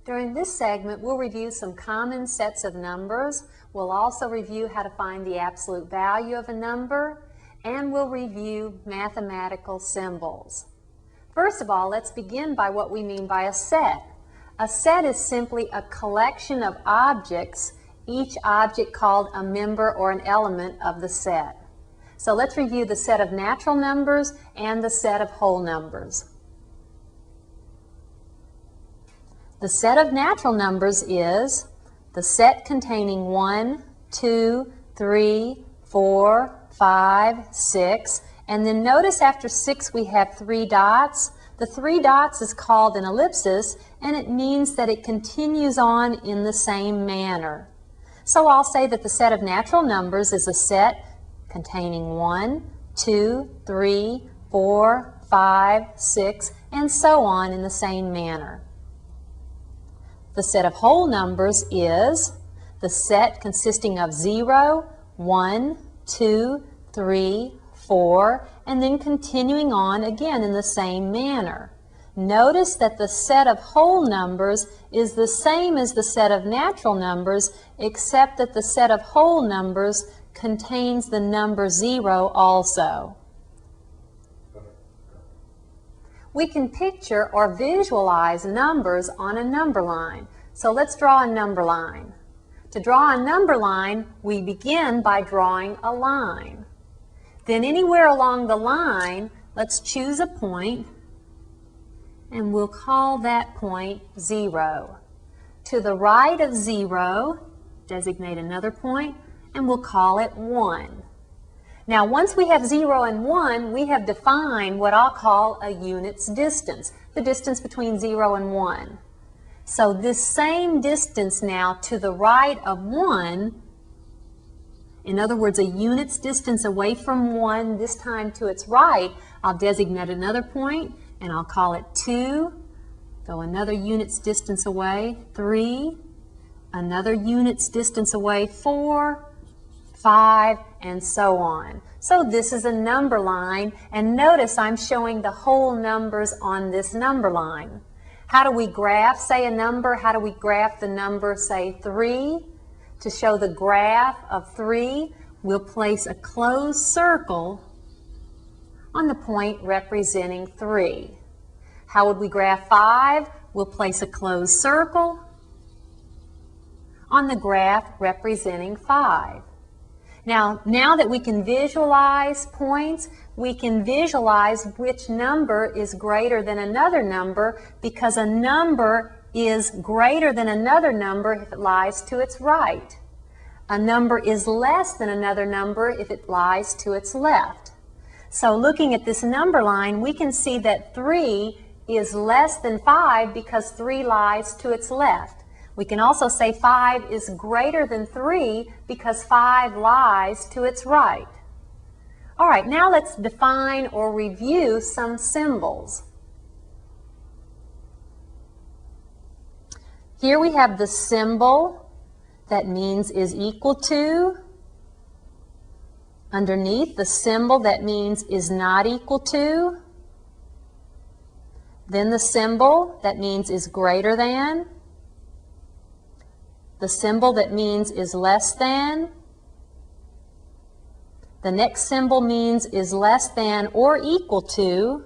During this segment, we'll review some common sets of numbers. We'll also review how to find the absolute value of a number, and we'll review mathematical symbols. First of all, let's begin by what we mean by a set. A set is simply a collection of objects, each object called a member or an element of the set. So let's review the set of natural numbers and the set of whole numbers. The set of natural numbers is the set containing 1, 2, 3, 4, 5, 6, and then notice after 6 we have 3 dots. The 3 dots is called an ellipsis, and it means that it continues on in the same manner. So I'll say that the set of natural numbers is a set containing 1, 2, 3, 4, 5, 6, and so on in the same manner. The set of whole numbers is the set consisting of 0, 1, 2, 3, 4, and then continuing on again in the same manner. Notice that the set of whole numbers is the same as the set of natural numbers, except that the set of whole numbers contains the number 0 also. We can picture or visualize numbers on a number line. So let's draw a number line. To draw a number line, we begin by drawing a line. Then anywhere along the line, let's choose a point, and we'll call that point 0. To the right of 0, designate another point, and we'll call it 1. Now, once we have 0 and 1, we have defined what I'll call a unit's distance, the distance between 0 and 1. So this same distance now to the right of 1, in other words, a unit's distance away from 1, this time to its right, I'll designate another point, and I'll call it 2. Go another unit's distance away, 3. Another unit's distance away, 4. 5, and so on. So this is a number line, and notice I'm showing the whole numbers on this number line. How do we graph, say, a number? How do we graph the number, say, 3? To show the graph of 3, we'll place a closed circle on the point representing 3. How would we graph 5? We'll place a closed circle on the graph representing 5. Now that we can visualize points, we can visualize which number is greater than another number, because a number is greater than another number if it lies to its right. A number is less than another number if it lies to its left. So looking at this number line, we can see that 3 is less than 5 because 3 lies to its left. We can also say 5 is greater than 3 because 5 lies to its right. All right, now let's define or review some symbols. Here we have the symbol that means is equal to. Underneath, the symbol that means is not equal to. Then the symbol that means is greater than. The symbol that means is less than. The next symbol means is less than or equal to.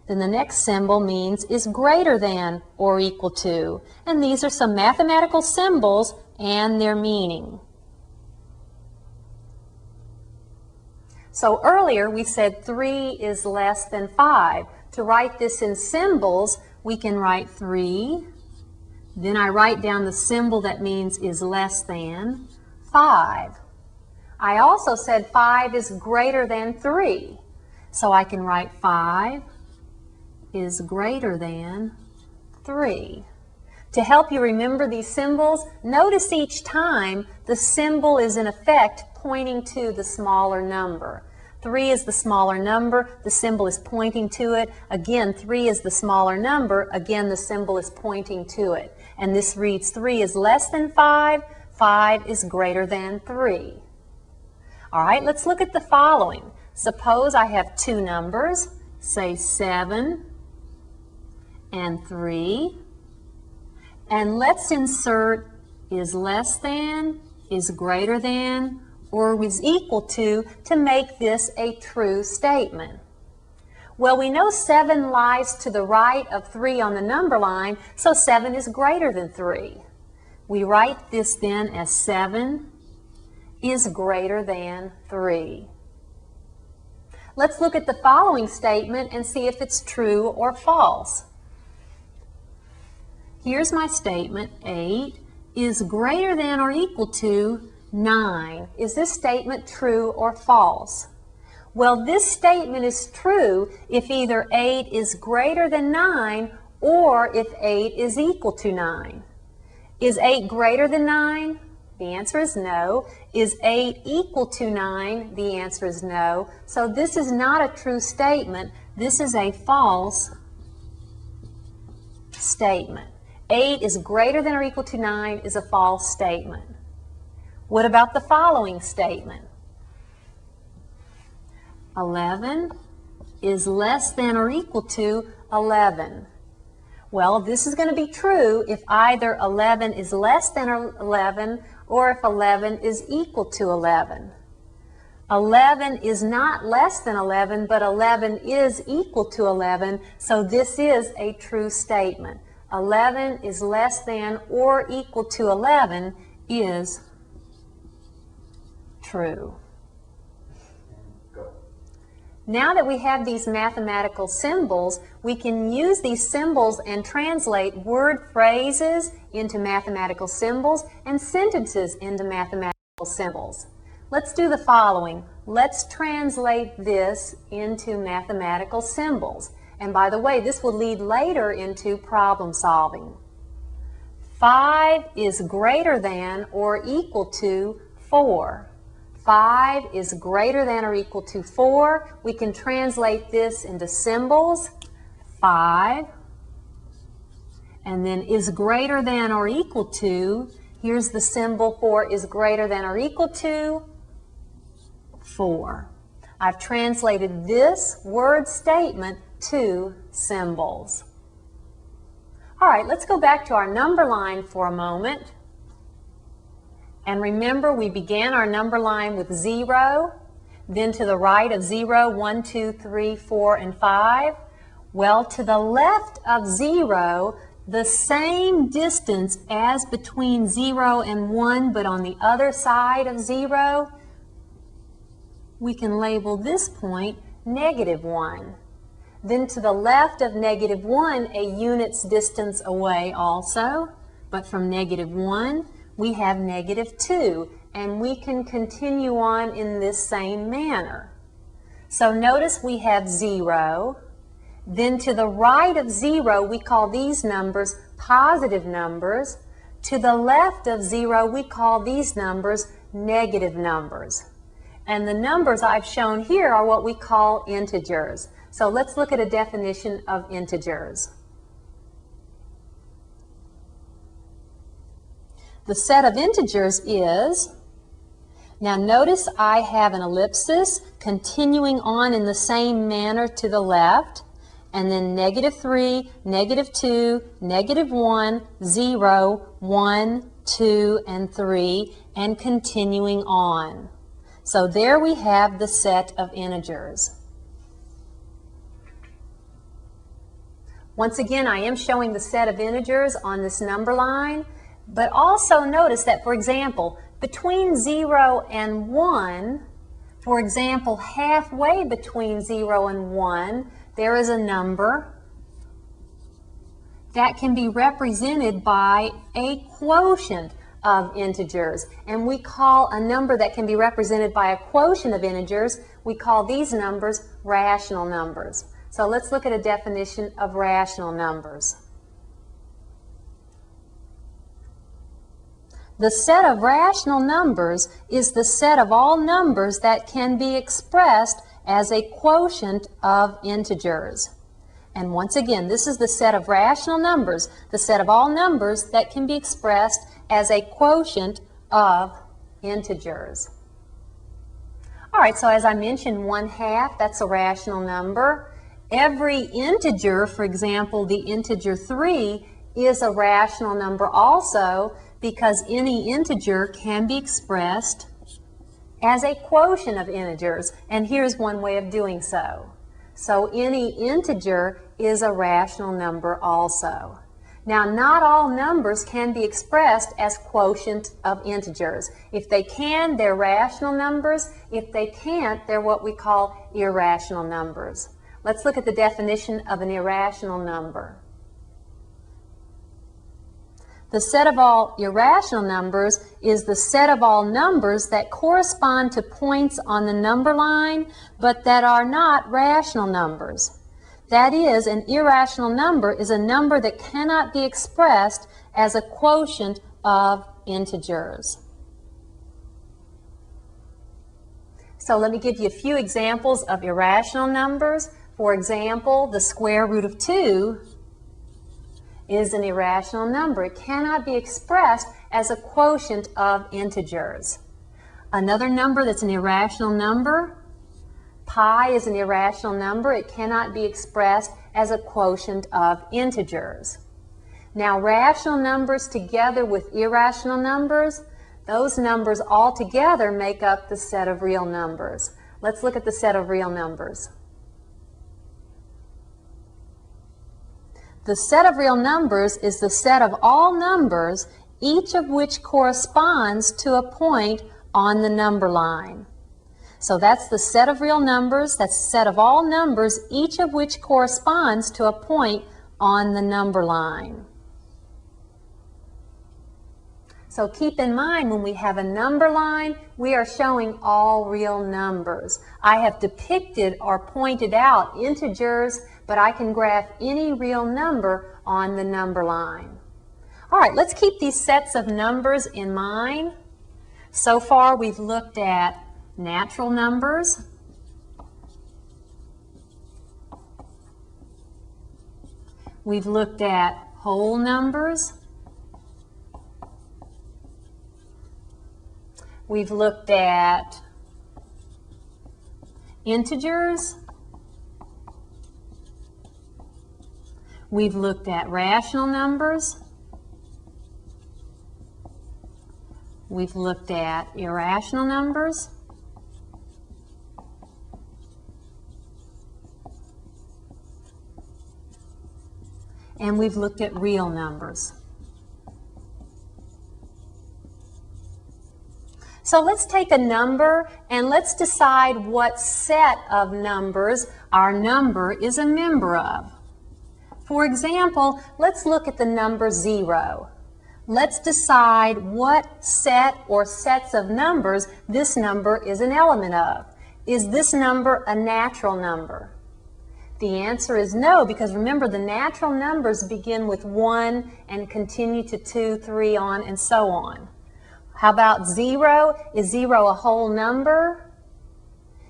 Then the next symbol means is greater than or equal to. And these are some mathematical symbols and their meaning. So earlier we said 3 is less than 5. To write this in symbols, we can write 3. Then I write down the symbol that means is less than 5. I also said 5 is greater than 3. So I can write 5 is greater than 3. To help you remember these symbols, notice each time the symbol is in effect pointing to the smaller number. 3 is the smaller number, the symbol is pointing to it. Again, 3 is the smaller number, again the symbol is pointing to it. And this reads 3 is less than 5, 5 is greater than 3. All right, let's look at the following. Suppose I have two numbers, say 7 and 3. And let's insert is less than, is greater than, or is equal to make this a true statement. Well, we know 7 lies to the right of 3 on the number line, so 7 is greater than 3. We write this then as 7 is greater than 3. Let's look at the following statement and see if it's true or false. Here's my statement, 8 is greater than or equal to 9. Is this statement true or false? Well, this statement is true if either 8 is greater than 9 or if 8 is equal to 9. Is 8 greater than 9? The answer is no. Is 8 equal to 9? The answer is no. So this is not a true statement. This is a false statement. 8 is greater than or equal to 9 is a false statement. What about the following statement? 11 is less than or equal to 11. Well, this is going to be true if either 11 is less than 11 or if 11 is equal to 11. 11 is not less than 11, but 11 is equal to 11, so this is a true statement. 11 is less than or equal to 11 is true. Now that we have these mathematical symbols, we can use these symbols and translate word phrases into mathematical symbols and sentences into mathematical symbols. Let's do the following. Let's translate this into mathematical symbols. And by the way, this will lead later into problem solving. 5 is greater than or equal to 4. 5 is greater than or equal to 4. We can translate this into symbols. 5, and then is greater than or equal to, here's the symbol for is greater than or equal to 4. I've translated this word statement to symbols. All right, let's go back to our number line for a moment. And remember, we began our number line with 0, then to the right of 0, 1, 2, 3, 4, and 5. Well, to the left of 0, the same distance as between 0 and 1, but on the other side of 0, we can label this point -1. Then to the left of -1, a unit's distance away also, but from -1, we have -2, and we can continue on in this same manner. So notice we have 0. Then to the right of 0, we call these numbers positive numbers. To the left of 0, we call these numbers negative numbers. And the numbers I've shown here are what we call integers. So let's look at a definition of integers. The set of integers is, now notice I have an ellipsis continuing on in the same manner to the left, and then -3, -2, -1, 0, 1, 2, and 3, and continuing on. So there we have the set of integers. Once again, I am showing the set of integers on this number line, but also notice that, for example, between 0 and 1, for example, halfway between 0 and 1, there is a number that can be represented by a quotient of integers. And we call a number that can be represented by a quotient of integers, we call these numbers rational numbers. So let's look at a definition of rational numbers. The set of rational numbers is the set of all numbers that can be expressed as a quotient of integers. And once again, this is the set of rational numbers, the set of all numbers that can be expressed as a quotient of integers. All right, so as I mentioned, 1/2, that's a rational number. Every integer, for example, the integer 3, is a rational number also because any integer can be expressed as a quotient of integers, and here's one way of doing so. So any integer is a rational number also. Now, not all numbers can be expressed as quotient of integers. If they can, they're rational numbers. If they can't, they're what we call irrational numbers. Let's look at the definition of an irrational number. The set of all irrational numbers is the set of all numbers that correspond to points on the number line, but that are not rational numbers. That is, an irrational number is a number that cannot be expressed as a quotient of integers. So let me give you a few examples of irrational numbers. For example, the square root of 2 is an irrational number. It cannot be expressed as a quotient of integers. Another number that's an irrational number, pi, is an irrational number. It cannot be expressed as a quotient of integers. Now, rational numbers together with irrational numbers, those numbers all together make up the set of real numbers. Let's look at the set of real numbers. The set of real numbers is the set of all numbers, each of which corresponds to a point on the number line. So that's the set of real numbers, that's the set of all numbers, each of which corresponds to a point on the number line. So keep in mind, when we have a number line, we are showing all real numbers. I have depicted or pointed out integers, but I can graph any real number on the number line. All right, let's keep these sets of numbers in mind. So far, we've looked at natural numbers, we've looked at whole numbers, we've looked at integers, we've looked at rational numbers, we've looked at irrational numbers, and we've looked at real numbers. So let's take a number and let's decide what set of numbers our number is a member of. For example, let's look at the number 0. Let's decide what set or sets of numbers this number is an element of. Is this number a natural number? The answer is no, because remember, the natural numbers begin with 1 and continue to 2, 3, on, and so on. How about 0? Is 0 a whole number?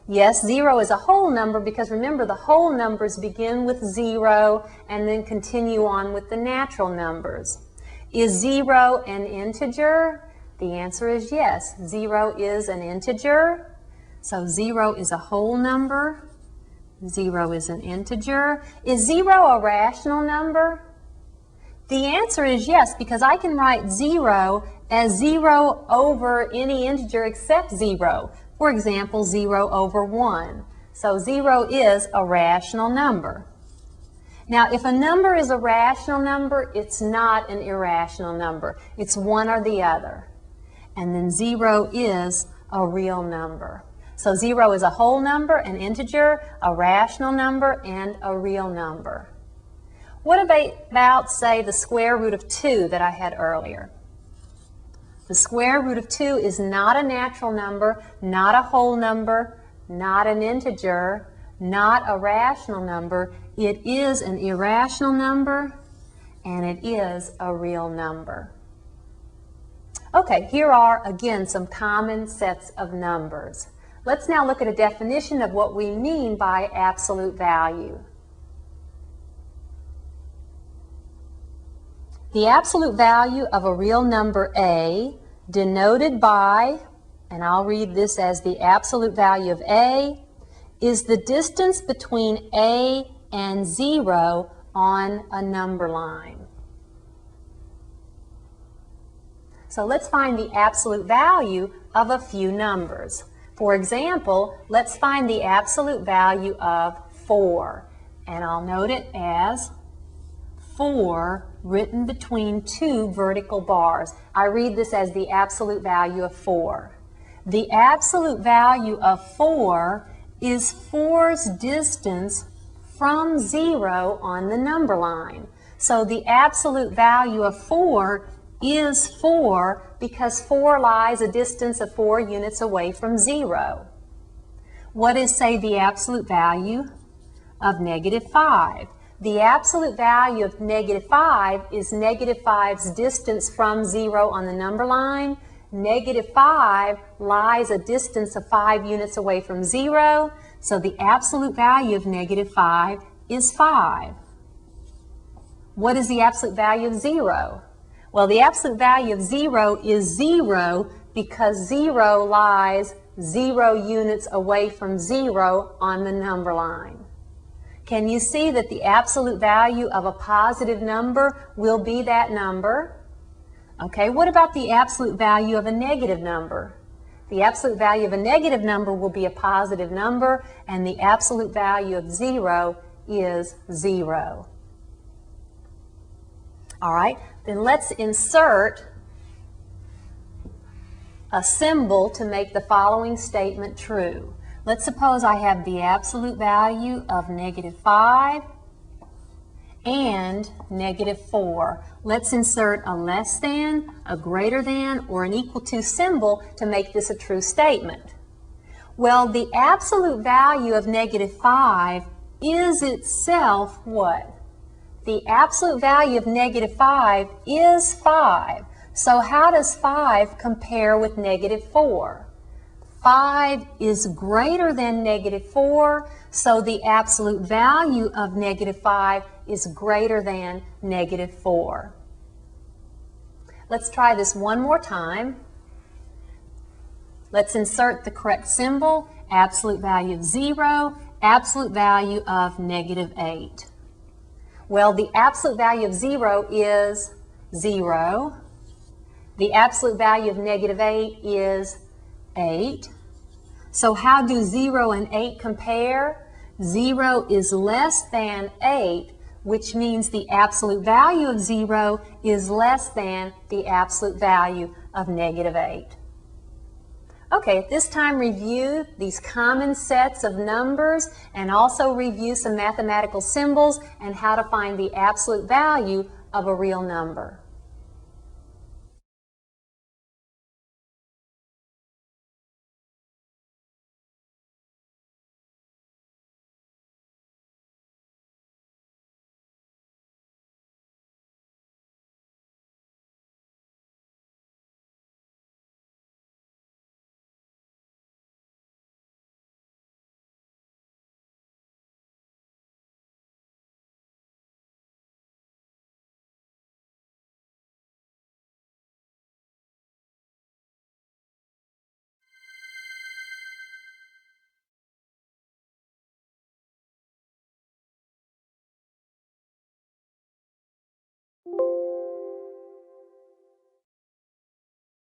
Yes, 0 is a whole number because remember, the whole numbers begin with 0 and then continue on with the natural numbers. Is 0 an integer? The answer is yes. 0 is an integer. So 0 is a whole number. 0 is an integer. Is 0 a rational number? The answer is yes, because I can write 0 as 0 over any integer except 0. For example, 0 over 1. So 0 is a rational number. Now, if a number is a rational number, it's not an irrational number. It's one or the other. And then 0 is a real number. So 0 is a whole number, an integer, a rational number, and a real number. What about, say, the square root of 2 that I had earlier? The square root of 2 is not a natural number, not a whole number, not an integer, not a rational number. It is an irrational number, and it is a real number. Okay, here are, again, some common sets of numbers. Let's now look at a definition of what we mean by absolute value. The absolute value of a real number A, denoted by, and I'll read this as the absolute value of A, is the distance between A and 0 on a number line. So let's find the absolute value of a few numbers. For example, let's find the absolute value of 4, and I'll note it as 4 written between two vertical bars. I read this as the absolute value of 4. The absolute value of 4 is 4's distance from 0 on the number line. So the absolute value of 4 is 4 because 4 lies a distance of 4 units away from 0. What is, say, the absolute value of -5? The absolute value of -5 is -5's distance from 0 on the number line. -5 lies a distance of 5 units away from 0, so the absolute value of -5 is 5. What is the absolute value of 0? Well, the absolute value of 0 is 0 because 0 lies 0 units away from 0 on the number line. Can you see that the absolute value of a positive number will be that number? Okay, what about the absolute value of a negative number? The absolute value of a negative number will be a positive number, and the absolute value of 0 is 0. All right, then let's insert a symbol to make the following statement true. Let's suppose I have the absolute value of -5 and -4. Let's insert a less than, a greater than, or an equal to symbol to make this a true statement. Well, the absolute value of -5 is itself what? The absolute value of -5 is 5. So how does 5 compare with -4? 5 is greater than -4, so the absolute value of -5 is greater than -4. Let's try this one more time. Let's insert the correct symbol, absolute value of 0, absolute value of -8. Well, the absolute value of 0 is 0. The absolute value of -8 is 8. So how do 0 and 8 compare? 0 is less than 8, which means the absolute value of 0 is less than the absolute value of -8. Okay, at this time review these common sets of numbers and also review some mathematical symbols and how to find the absolute value of a real number.